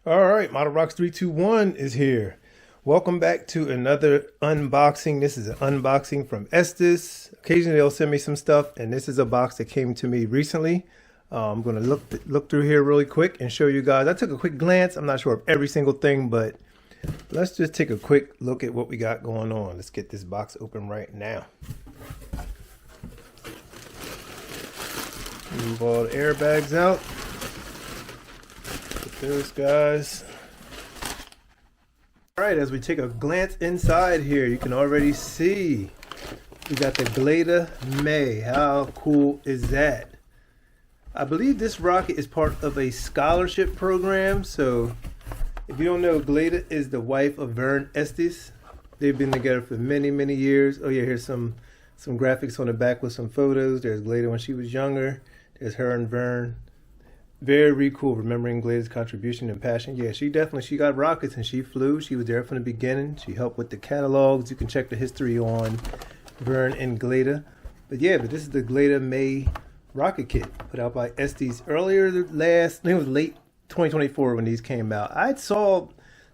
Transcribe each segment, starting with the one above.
All right, Model Rocks 321 is here. Welcome back to another unboxing. This is an unboxing from Estes. Occasionally they'll send me some stuff, and this is a box that came to me recently. I'm going to look through here really quick and show you guys. I took a quick glance. I'm not sure of every single thing, but let's just take a quick look at what we got going on. Let's get this box open right now. Move all the airbags out. Those guys. All right, as we take a glance inside here, you can already see we got the Glada May. How cool is that? I believe this rocket is part of a scholarship program. So if you don't know, Glada is the wife of Vern Estes. They've been together for many, many years. Oh yeah, here's some graphics on the back with some photos. There's Glada when she was younger. There's her and Vern. Very cool, remembering Glada's contribution and passion. Yeah, she got rockets and she flew. She was there from the beginning. She helped with the catalogs. You can check the history on Vern and Glada. But this is the Glada May rocket kit put out by Estes earlier I think it was late 2024 when these came out. I saw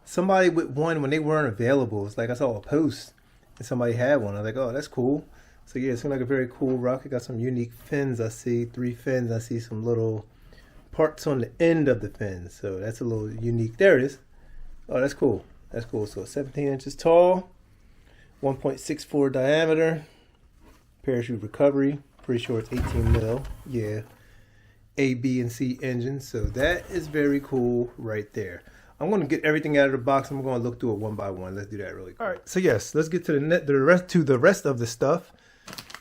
somebody with one when they weren't available. It's like I saw a post and somebody had one. I was like, oh, that's cool. So yeah, it seemed like a very cool rocket. Got some unique fins. I see 3 fins. I see some little parts on the end of the fins, so that's a little unique. There it is. Oh, that's cool. That's cool. So 17 inches tall, 1.64 diameter, parachute recovery. Pretty sure it's 18 mil. Yeah, A, B, and C engines. So that is very cool right there. I'm going to get everything out of the box. I'm going to look through it one by one. Let's do that really quick. All right. So yes, let's get to the rest of the stuff.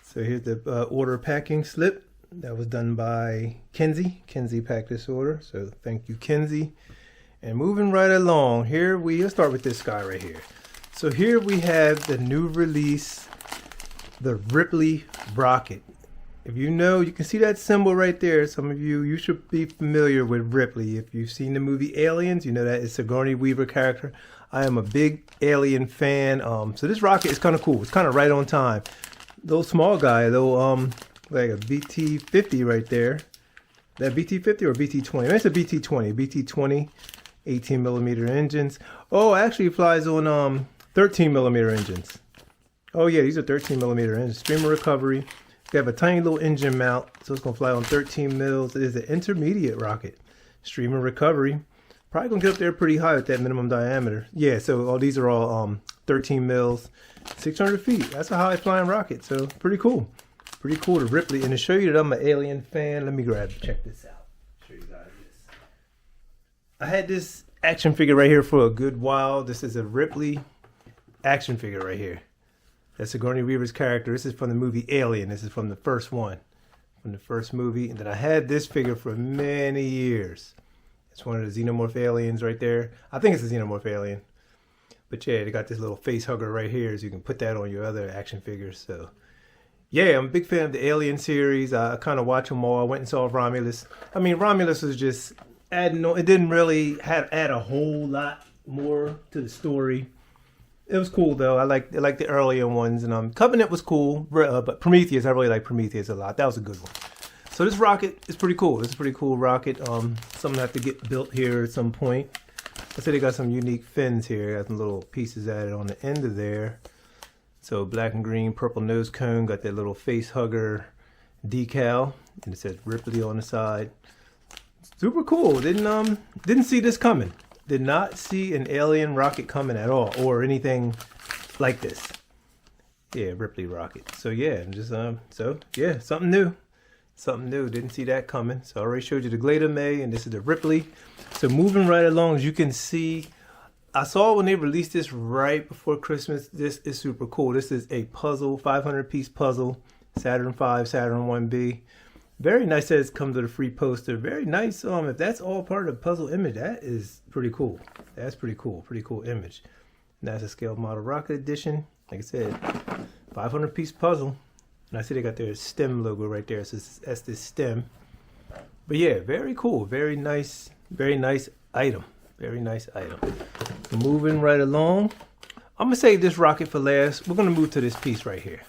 So here's the order packing slip. That was done by Kenzie. Kenzie packed this order, so thank you, Kenzie. And moving right along, let's start with this guy right here. So here we have the new release, the Ripley Rocket. If you know, you can see that symbol right there. Some of you should be familiar with Ripley. If you've seen the movie Aliens, you know that it's a Sigourney Weaver character. I am a big Alien fan. So this rocket is kind of cool. It's kind of right on time. Little small guy, though. Like a BT-50 right there. That BT-50 or BT-20? It's a BT-20. BT-20, 18 millimeter engines. Oh, actually it flies on 13 millimeter engines. Oh yeah, these are 13 millimeter engines. Streamer recovery. They have a tiny little engine mount, so it's gonna fly on 13 mils. It is an intermediate rocket. Streamer recovery. Probably gonna get up there pretty high with that minimum diameter. Yeah, so all these are all 13 mils, 600 feet. That's a high flying rocket, so pretty cool. Pretty cool to Ripley. And to show you that I'm an Alien fan, let me check this out. Show you guys this. I had this action figure right here for a good while. This is a Ripley action figure right here. That's Sigourney Weaver's character. This is from the movie Alien. This is from the first one, from the first movie. And then I had this figure for many years. It's one of the xenomorph aliens right there. I think it's a xenomorph alien. But yeah, they got this little face hugger right here, so you can put that on your other action figures. So yeah, I'm a big fan of the Alien series. I kind of watch them all. I went and saw Romulus. I mean, Romulus was just adding on. It didn't really add a whole lot more to the story. It was cool though. I like the earlier ones, and Covenant was cool, but Prometheus, I really like Prometheus a lot. That was a good one. So this rocket is pretty cool. It's a pretty cool rocket. Something I have to get built here at some point. I said they got some unique fins here. Got some little pieces added on the end of there. So black and green, purple nose cone, got that little face hugger decal, and it says Ripley on the side. Super cool. Didn't see this coming. Did not see an alien rocket coming at all, or anything like this. Yeah, Ripley rocket. So yeah, just something new. Something new. Didn't see that coming. So I already showed you the Glada May, and this is the Ripley. So moving right along, as you can see, I saw when they released this right before Christmas. This is super cool. This is a puzzle, 500 piece puzzle, Saturn V, Saturn 1B. Very nice that it's come to the free poster. Very nice. If that's all part of the puzzle image, that is pretty cool. That's pretty cool. Pretty cool image. NASA Scale Model Rocket Edition. Like I said, 500 piece puzzle. And I see they got their STEM logo right there. So that's this STEM. But yeah, very cool. Very nice item. Very nice item. Moving right along. I'm going to save this rocket for last. We're going to move to this piece right here.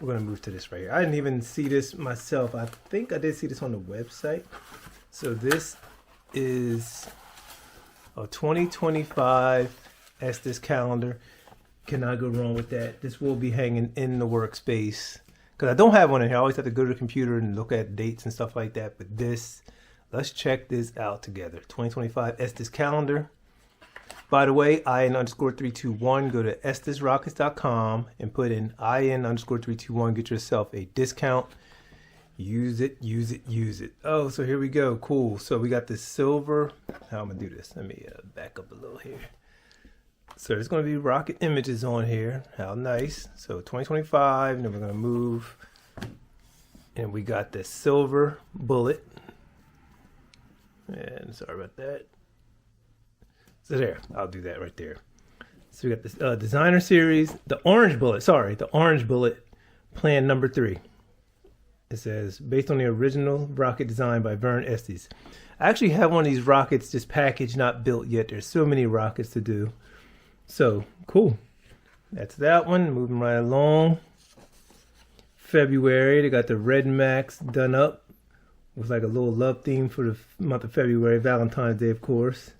We're going to move to this right here. I didn't even see this myself. I think I did see this on the website. So this is A 2025 Estes calendar. Cannot go wrong with that. This will be hanging in the workspace. Because I don't have one in here. I always have to go to the computer and look at dates and stuff like that. But this, let's check this out together. 2025 Estes calendar. By the way, IN_321. Go to EstesRockets.com and put in IN_321. Get yourself a discount. Use it, use it, use it. Oh, so here we go. Cool. So we got this silver. How am I going to do this? Let me back up a little here. So there's going to be rocket images on here. How nice. So 2025, and then we're going to move. And we got the silver bullet. And sorry about that. So there, I'll do that right there. So we got this designer series, the orange bullet, plan number 3. It says, based on the original rocket design by Vern Estes. I actually have one of these rockets just packaged, not built yet. There's so many rockets to do. So, cool. That's that one. Moving right along. February, they got the Red Max done up. With like a little love theme for the month of February. Valentine's Day, of course.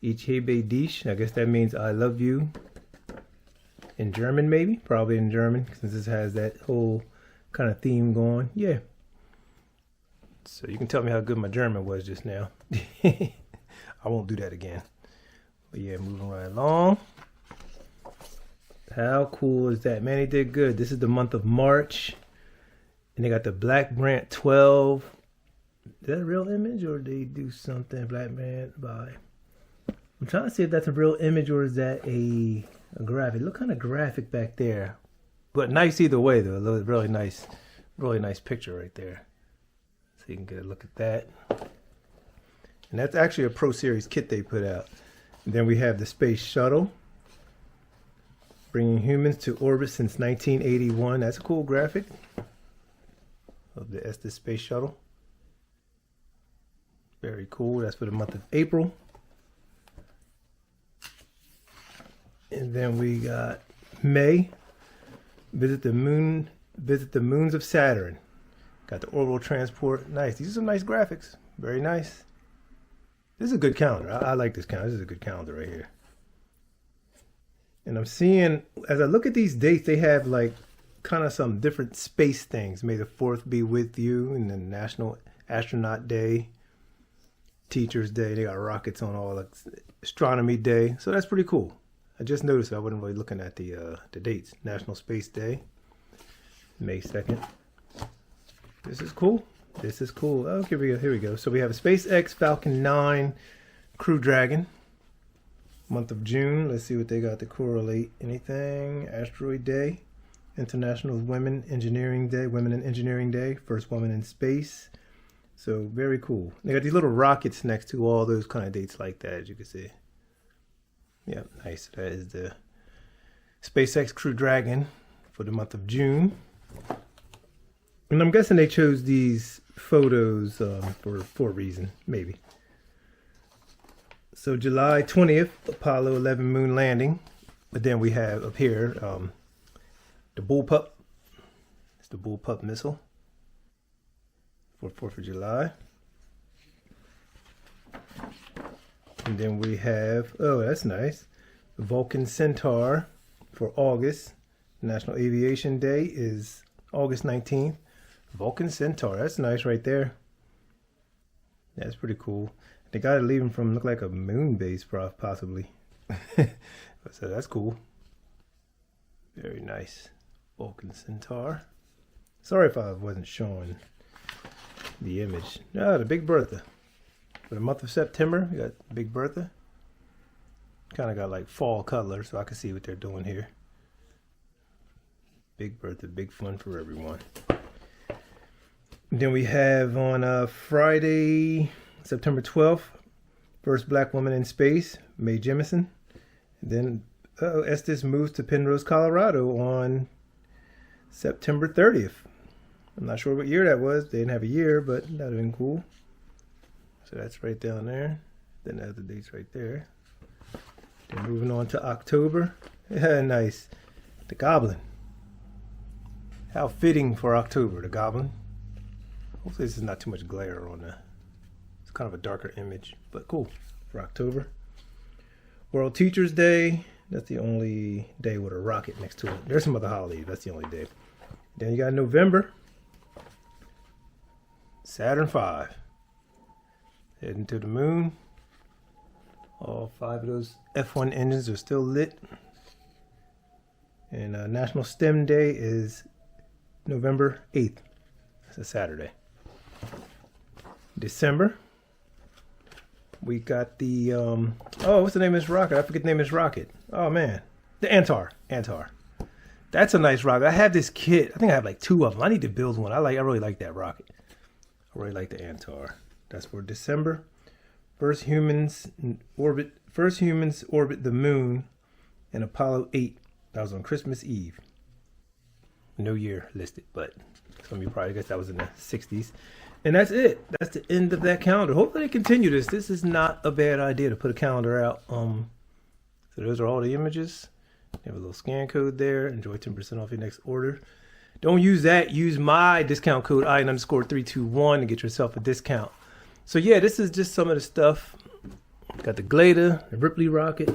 Ich hebe dich. I guess that means I love you. In German, maybe? Probably in German, since this has that whole kind of theme going. Yeah. So you can tell me how good my German was just now. I won't do that again. But yeah, moving right along. How cool is that? Man, they did good. This is the month of March. And they got the Black Brant 12. Is that a real image or did they do something? Black Brant by... I'm trying to see if that's a real image or is that a graphic. Look kind of graphic back there. But nice either way though. Really nice picture right there. So you can get a look at that. And that's actually a Pro Series kit they put out. And then we have the Space Shuttle. Bringing humans to orbit since 1981. That's a cool graphic. Of the Estes Space Shuttle. Very cool. That's for the month of April. And then we got May. Visit the moons of Saturn. Got the orbital transport. Nice. These are some nice graphics. Very nice. This is a good calendar. I like this calendar. This is a good calendar right here. And I'm seeing, as I look at these dates, they have like kind of some different space things. May the 4th be with you. And then National Astronaut Day. Teacher's Day. They got rockets on all. Like, Astronomy Day. So that's pretty cool. I just noticed I wasn't really looking at the dates. National Space Day. May 2nd. This is cool. This is cool. Oh, here we go. So we have a SpaceX Falcon 9 Crew Dragon. Month of June. Let's see what they got to correlate. Anything? Asteroid Day. International Women Engineering Day. Women in Engineering Day. First woman in space. So very cool. They got these little rockets next to all those kind of dates like that, as you can see. Yeah, nice. That is the SpaceX Crew Dragon for the month of June. And I'm guessing they chose these photos for a reason, maybe. So July 20th, Apollo 11 moon landing. But then we have up here the Bullpup. It's the Bullpup missile for 4th of July. And then we have, oh, that's nice, the Vulcan Centaur for August. National Aviation Day is August 19th. Vulcan Centaur, that's nice right there. That's pretty cool. They got to leave him from, look like a moon base, possibly. So that's cool. Very nice. Vulcan Centaur. Sorry if I wasn't showing the image. Ah, the Big Bertha. For the month of September, we got Big Bertha. Kind of got like fall colors, so I can see what they're doing here. Big Bertha, big fun for everyone. And then we have on Friday, September 12th, first black woman in space, Mae Jemison. And then Estes moves to Penrose, Colorado on September 30th. I'm not sure what year that was. They didn't have a year, but that would have been cool. So that's right down there. Then there's the dates right there. Then moving on to October. Yeah, nice. The Goblin. How fitting for October, the Goblin. Hopefully this is not too much glare on the... It's kind of a darker image, but cool. for October. World Teachers Day. That's the only day with a rocket next to it. There's some other holidays. That's the only day. Then you got November. Saturn V. Heading to the moon. All 5 of those F1 engines are still lit. And National STEM Day is November 8th. That's a Saturday. December. We got the, what's the name of this rocket? I forget the name of this rocket. Oh, man. The Antar. That's a nice rocket. I have this kit. I think I have like 2 of them. I need to build one. I really like that rocket. I really like the Antar. That's for December. First humans orbit the moon in Apollo 8. That was on Christmas Eve. No year listed, but some of you probably guess that was in the 60s. And that's it. That's the end of that calendar. Hopefully they continue this. This is not a bad idea to put a calendar out. So those are all the images. You have a little scan code there. Enjoy 10% off your next order. Don't use that. Use my discount code I_321 to get yourself a discount. So yeah, this is just some of the stuff. Got the Glada, the Ripley Rocket,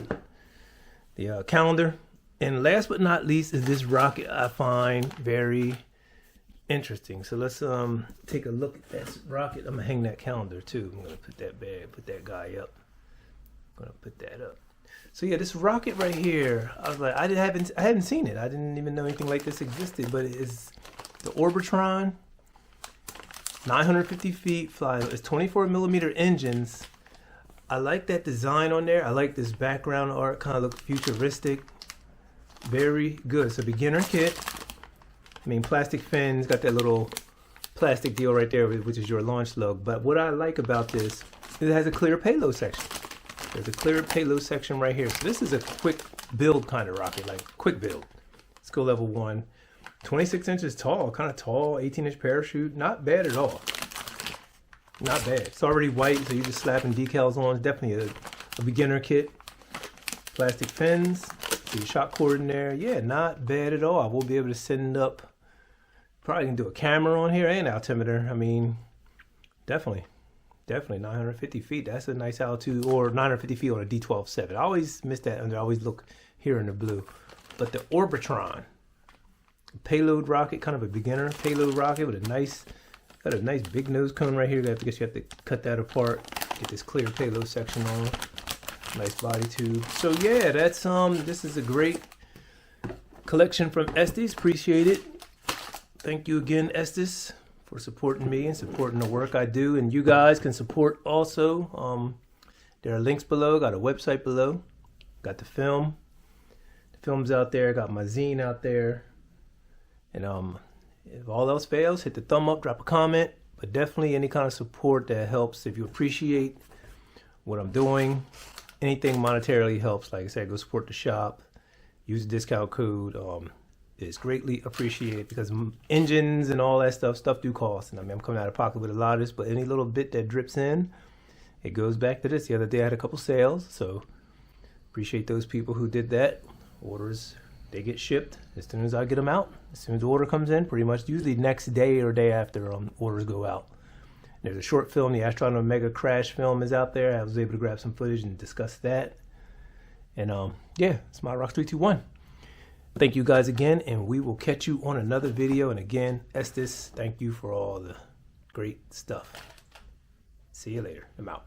the calendar. And last but not least is this rocket I find very interesting. So let's take a look at that rocket. I'm gonna hang that calendar too. I'm gonna put that guy up. I'm gonna put that up. So yeah, this rocket right here, I was like, I hadn't seen it. I didn't even know anything like this existed, but it is the Orbitron, 950 feet flying. It's 24mm engines. I like that design on there. I like this background art, kind of look futuristic. Very good. It's a beginner kit. I mean, plastic fins, got that little plastic deal right there, which is your launch slug. But what I like about this is it has a clear payload section. There's a clear payload section right here. So this is a quick build kind of rocket, like quick build. Skill level 1. 26 inches tall, kind of tall, 18-inch parachute. Not bad at all. Not bad. It's already white, so you're just slapping decals on. It's definitely a beginner kit. Plastic fins. See shock cord in there. Yeah, not bad at all. I will be able to send up. Probably can do a camera on here and altimeter. I mean, definitely 950 feet. That's a nice altitude, or 950 feet on a D12-7. I always miss that under. I always look here in the blue. But the Orbitron payload rocket, kind of a beginner payload rocket with got a nice big nose cone right here. I guess you have to cut that apart. Get this clear payload section on. Nice body tube. So yeah, that's this is a great collection from Estes. Appreciate it. Thank you again, Estes, for supporting me and supporting the work I do. And you guys can support also. There are links below. Got a website below. Got the film. The film's out there. Got my zine out there. And if all else fails, hit the thumb up, drop a comment. But definitely any kind of support that helps. If you appreciate what I'm doing, anything monetarily helps. Like I said, go support the shop. Use the discount code. It's greatly appreciated because engines and all that stuff do cost. And I mean, I'm coming out of pocket with a lot of this, but any little bit that drips in, it goes back to this. The other day I had a couple sales, so appreciate those people who did that. Orders, they get shipped as soon as I get them out. As soon as the order comes in, pretty much usually next day or day after orders go out. There's a short film, the Astronaut Omega crash film is out there. I was able to grab some footage and discuss that. And yeah, it's my Rock 321. Thank you guys again, and we will catch you on another video. And again, Estes, thank you for all the great stuff. See you later. I'm out.